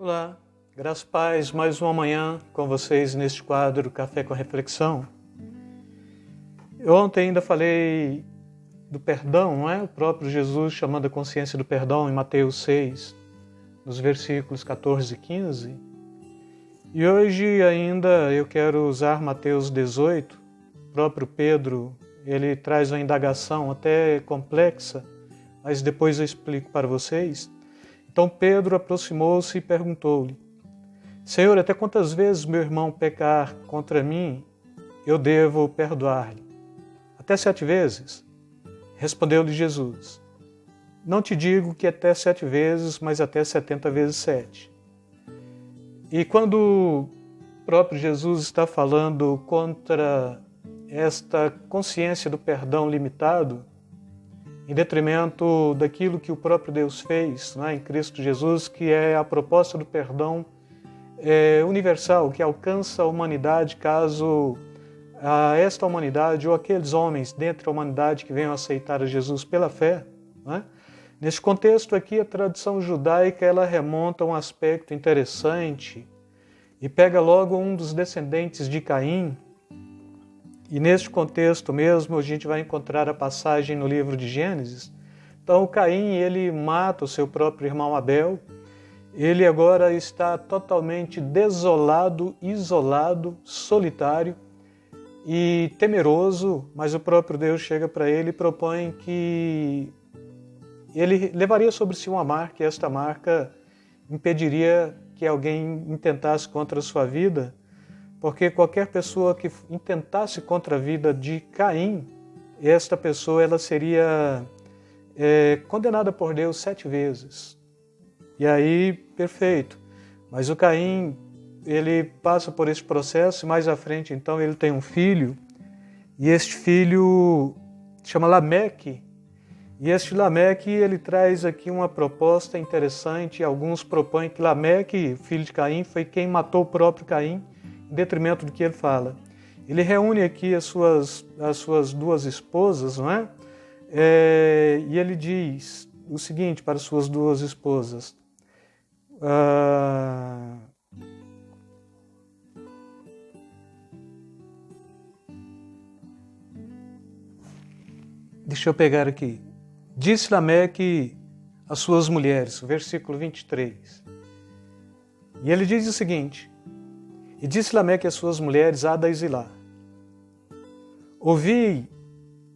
Olá, graças e paz, mais uma manhã com vocês neste quadro Café com Reflexão. Eu ontem ainda falei do perdão, não é? O próprio Jesus chamando a consciência do perdão em Mateus 6, nos versículos 14 e 15. E hoje ainda eu quero usar Mateus 18, o próprio Pedro, ele traz uma indagação até complexa, mas depois eu explico para vocês. Então Pedro aproximou-se e perguntou-lhe: Senhor, até quantas vezes meu irmão pecar contra mim, eu devo perdoar-lhe? Até 7 vezes? Respondeu-lhe Jesus: Não te digo que até 7 vezes, mas até 70 vezes 7. E quando o próprio Jesus está falando contra esta consciência do perdão limitado, em detrimento daquilo que o próprio Deus fez, né, em Cristo Jesus, que é a proposta do perdão universal, que alcança a humanidade caso esta humanidade ou aqueles homens dentre a humanidade que venham aceitar a Jesus pela fé. Né? Nesse contexto aqui, a tradição judaica ela remonta a um aspecto interessante e pega logo um dos descendentes de Caim. E neste contexto mesmo, a gente vai encontrar a passagem no livro de Gênesis. Então, Caim, ele mata o seu próprio irmão Abel. Ele agora está totalmente desolado, isolado, solitário e temeroso, mas o próprio Deus chega para ele e propõe que ele levaria sobre si uma marca, e esta marca impediria que alguém intentasse contra a sua vida, porque qualquer pessoa que intentasse contra a vida de Caim, esta pessoa ela seria condenada por Deus 7 vezes. E aí, perfeito. Mas o Caim, ele passa por esse processo, e mais à frente, então, ele tem um filho, e este filho chama Lameque. E este Lameque, ele traz aqui uma proposta interessante. Alguns propõem que Lameque, filho de Caim, foi quem matou o próprio Caim, em detrimento do que ele fala. Ele reúne aqui as suas 2 esposas, não é? E ele diz o seguinte para as suas 2 esposas. Deixa eu pegar aqui. Disse Lameque às suas mulheres, versículo 23. E ele diz o seguinte: E disse Lameque às suas mulheres, Ada e Zilá: Ouvi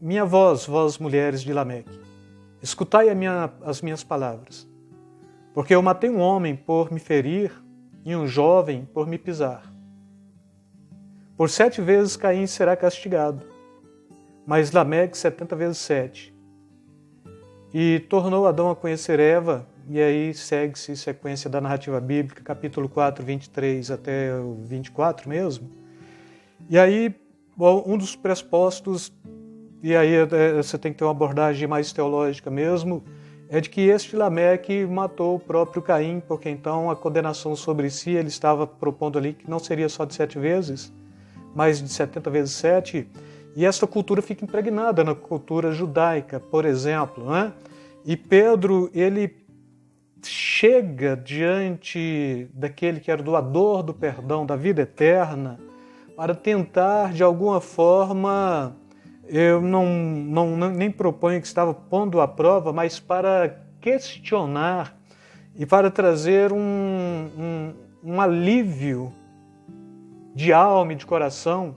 minha voz, vós mulheres de Lameque, escutai as minhas palavras, porque eu matei um homem por me ferir e um jovem por me pisar. Por 7 vezes Caim será castigado, mas Lameque 70 vezes 7. E tornou Adão a conhecer Eva, e aí segue-se sequência da narrativa bíblica, capítulo 4, 23 até o 24 mesmo. E aí, um dos pressupostos, e aí você tem que ter uma abordagem mais teológica mesmo, é de que este Lameque matou o próprio Caim, porque então a condenação sobre si, ele estava propondo ali que não seria só de 7 vezes, mas de 70 vezes 7, e esta cultura fica impregnada na cultura judaica, por exemplo, né? E Pedro, ele chega diante daquele que era o doador do perdão, da vida eterna, para tentar, de alguma forma, eu nem proponho que estava pondo à prova, mas para questionar e para trazer um alívio de alma e de coração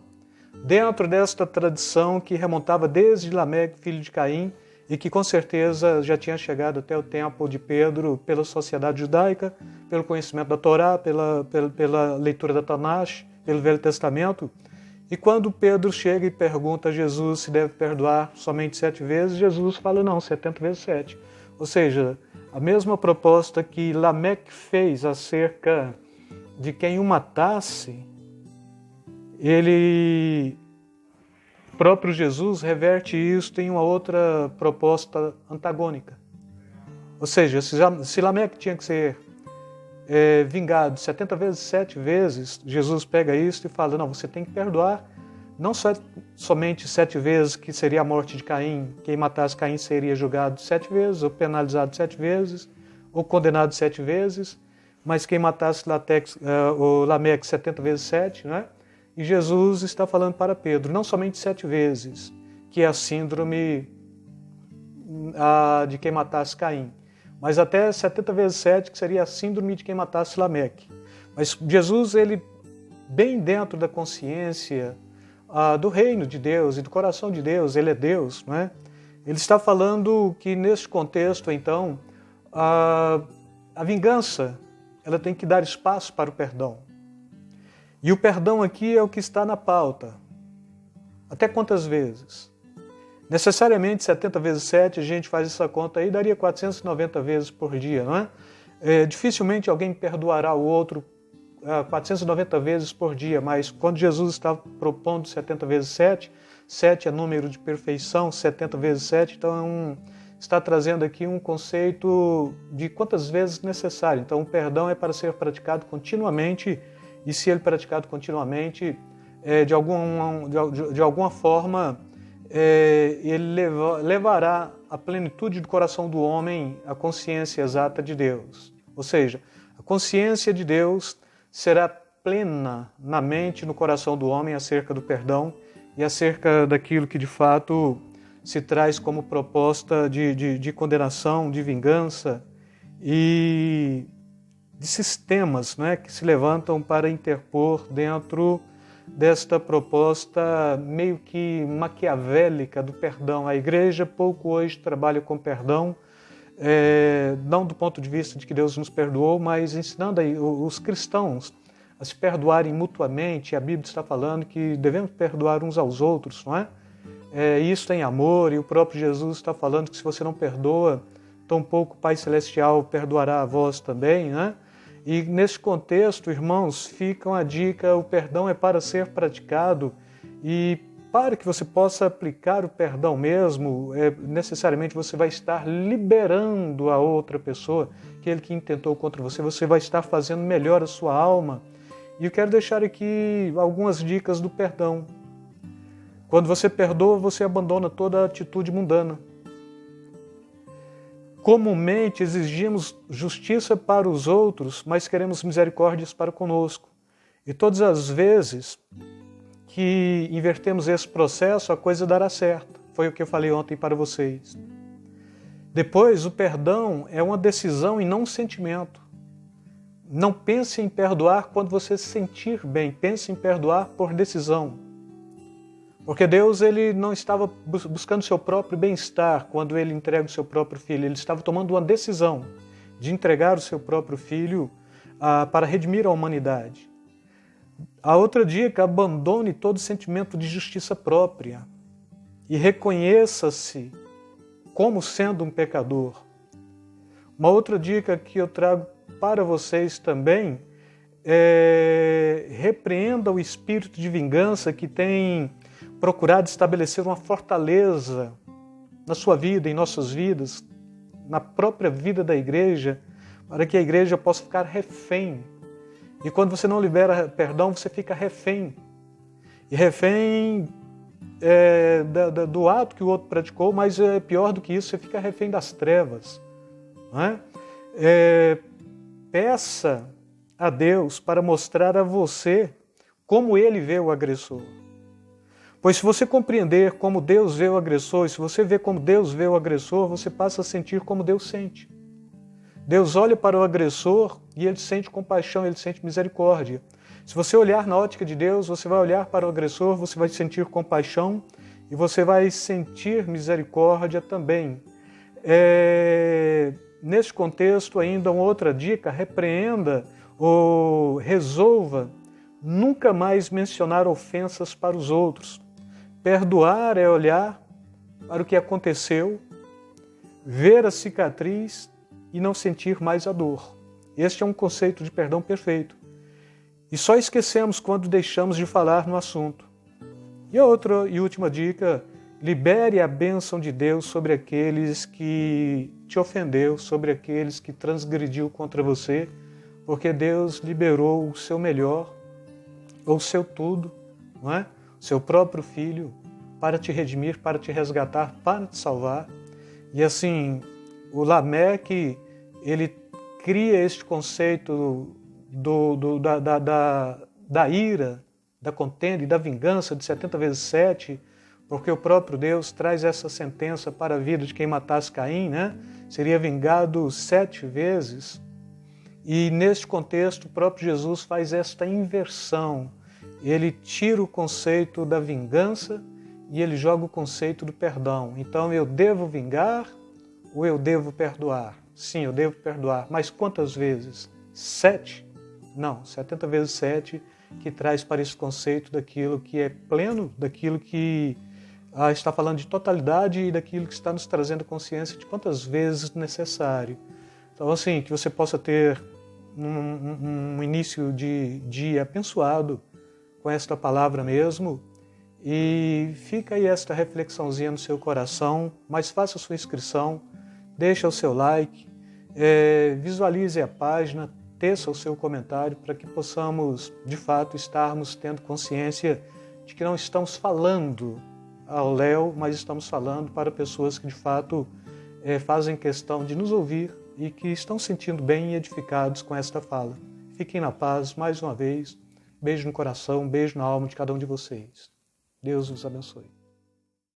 dentro desta tradição que remontava desde Lameque, filho de Caim, e que com certeza já tinha chegado até o tempo de Pedro pela sociedade judaica, pelo conhecimento da Torá, pela leitura da Tanakh, pelo Velho Testamento. E quando Pedro chega e pergunta a Jesus se deve perdoar somente 7 vezes, Jesus fala não, 70 vezes 7. Ou seja, a mesma proposta que Lameque fez acerca de quem o matasse, o próprio Jesus reverte isso em uma outra proposta antagônica. Ou seja, se Lameque tinha que ser vingado 70 vezes, 7 vezes, Jesus pega isso e fala, não, você tem que perdoar, não somente 7 vezes, que seria a morte de Caim, quem matasse Caim seria julgado 7 vezes, ou penalizado 7 vezes, ou condenado 7 vezes, mas quem matasse o Lameque 70 vezes 7, né? E Jesus está falando para Pedro, não somente 7 vezes, que é a síndrome de quem matasse Caim, mas até 70 vezes 7, que seria a síndrome de quem matasse Lameque. Mas Jesus, ele, bem dentro da consciência do reino de Deus e do coração de Deus, ele é Deus, não é? Ele está falando que nesse contexto, então, a vingança, ela tem que dar espaço para o perdão. E o perdão aqui é o que está na pauta. Até quantas vezes? Necessariamente 70 vezes 7, a gente faz essa conta aí, daria 490 vezes por dia, não é? Dificilmente alguém perdoará o outro 490 vezes por dia, mas quando Jesus está propondo 70 vezes 7, 7 é número de perfeição, 70 vezes 7, então está trazendo aqui um conceito de quantas vezes necessário. Então o perdão é para ser praticado continuamente, e se ele é praticado continuamente, de alguma forma, ele levará à plenitude do coração do homem a consciência exata de Deus. Ou seja, a consciência de Deus será plena na mente e no coração do homem acerca do perdão e acerca daquilo que de fato se traz como proposta de condenação, de vingança e de sistemas, né, que se levantam para interpor dentro desta proposta meio que maquiavélica do perdão. A igreja pouco hoje trabalha com perdão, não do ponto de vista de que Deus nos perdoou, mas ensinando os cristãos a se perdoarem mutuamente. A Bíblia está falando que devemos perdoar uns aos outros, não é? Isso tem amor, e o próprio Jesus está falando que se você não perdoa, tampouco o Pai Celestial perdoará a vós também, né? E nesse contexto, irmãos, fica uma dica: o perdão é para ser praticado, e para que você possa aplicar o perdão mesmo, necessariamente você vai estar liberando a outra pessoa, aquele que intentou contra você, você vai estar fazendo melhor a sua alma. E eu quero deixar aqui algumas dicas do perdão. Quando você perdoa, você abandona toda a atitude mundana. Comumente exigimos justiça para os outros, mas queremos misericórdias para conosco. E todas as vezes que invertemos esse processo, a coisa dará certo. Foi o que eu falei ontem para vocês. Depois, o perdão é uma decisão e não um sentimento. Não pense em perdoar quando você se sentir bem, pense em perdoar por decisão. Porque Deus, ele não estava buscando seu próprio bem-estar quando ele entrega o seu próprio filho. Ele estava tomando uma decisão de entregar o seu próprio filho para redimir a humanidade. A outra dica: abandone todo sentimento de justiça própria e reconheça-se como sendo um pecador. Uma outra dica que eu trago para vocês também é: repreenda o espírito de vingança que tem procurado estabelecer uma fortaleza na sua vida, em nossas vidas, na própria vida da igreja, para que a igreja possa ficar refém. E quando você não libera perdão, você fica refém. E refém do ato que o outro praticou, mas é pior do que isso, você fica refém das trevas. Não é? Peça a Deus para mostrar a você como ele vê o agressor. Pois se você compreender como Deus vê o agressor, e se você vê como Deus vê o agressor, você passa a sentir como Deus sente. Deus olha para o agressor e ele sente compaixão, ele sente misericórdia. Se você olhar na ótica de Deus, você vai olhar para o agressor, você vai sentir compaixão e você vai sentir misericórdia também. Neste contexto, ainda uma outra dica: repreenda ou resolva nunca mais mencionar ofensas para os outros. Perdoar é olhar para o que aconteceu, ver a cicatriz e não sentir mais a dor. Este é um conceito de perdão perfeito. E só esquecemos quando deixamos de falar no assunto. E a outra e última dica: libere a bênção de Deus sobre aqueles que te ofendeu, sobre aqueles que transgrediu contra você, porque Deus liberou o seu melhor, ou o seu tudo, não é? O seu próprio Filho, para te redimir, para te resgatar, para te salvar. E assim, o Lameque, ele cria este conceito da ira, da contenda e da vingança de 70 vezes 7, porque o próprio Deus traz essa sentença para a vida de quem matasse Caim, né? Seria vingado 7 vezes. E neste contexto, o próprio Jesus faz esta inversão. Ele tira o conceito da vingança e ele joga o conceito do perdão. Então, eu devo vingar ou eu devo perdoar? Sim, eu devo perdoar. Mas quantas vezes? 7? Não, 70 vezes 7, que traz para esse conceito daquilo que é pleno, daquilo que está falando de totalidade e daquilo que está nos trazendo consciência de quantas vezes necessário. Então, assim, que você possa ter um início de dia abençoado com esta palavra mesmo, e fica aí esta reflexãozinha no seu coração, mas faça a sua inscrição, deixa o seu like, visualize a página, teça o seu comentário para que possamos, de fato, estarmos tendo consciência de que não estamos falando ao léu, mas estamos falando para pessoas que, de fato, fazem questão de nos ouvir e que estão sentindo bem e edificados com esta fala. Fiquem na paz, mais uma vez. Beijo no coração, beijo na alma de cada um de vocês. Deus os abençoe.